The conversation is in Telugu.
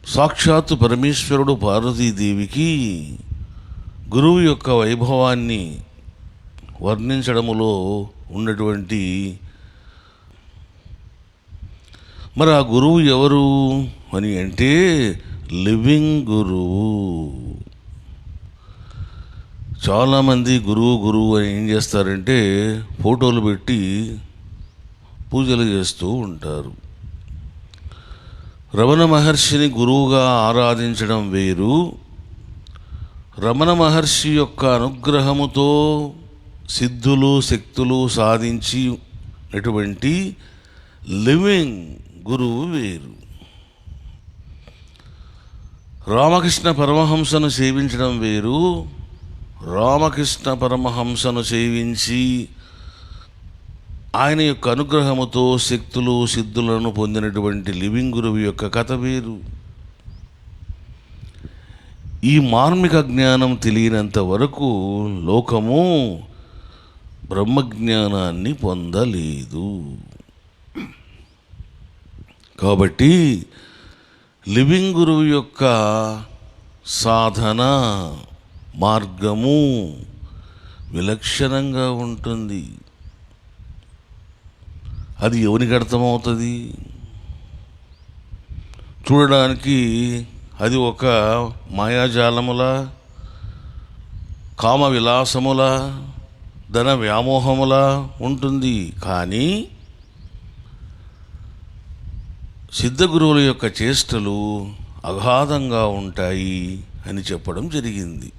సాక్షాత్తు పరమేశ్వరుడు పార్వతీదేవికి గురువు యొక్క వైభవాన్ని వర్ణించడములో ఉన్నటువంటి మరి ఆ గురువు ఎవరు అని అంటే లివింగ్ గురువు. చాలామంది గురువు అని ఏం చేస్తారంటే ఫోటోలు పెట్టి పూజలు చేస్తూ ఉంటారు. రమణ మహర్షిని గురువుగా ఆరాధించడం వేరు, రమణ మహర్షి యొక్క అనుగ్రహముతో సిద్ధులు శక్తులు సాధించినటువంటి లివింగ్ గురువు వేరు. రామకృష్ణ పరమహంసను సేవించడం వేరు, రామకృష్ణ పరమహంసను సేవించి ఆయన యొక్క అనుగ్రహముతో శక్తులు సిద్ధులను పొందినటువంటి లివింగ్ గురువు యొక్క కథ వేరు. ఈ మార్మిక జ్ఞానం తెలియనంత వరకు లోకము బ్రహ్మజ్ఞానాన్ని పొందలేదు. కాబట్టి లివింగ్ గురువు యొక్క సాధన మార్గము విలక్షణంగా ఉంటుంది. అది ఎవరికి అర్థమవుతుంది? చూడడానికి అది ఒక మాయాజాలముల, కామ విలాసముల, ధన వ్యామోహముల ఉంటుంది. కానీ సిద్ధగురువుల యొక్క చేష్టలు అగాధంగా ఉంటాయి అని చెప్పడం జరిగింది.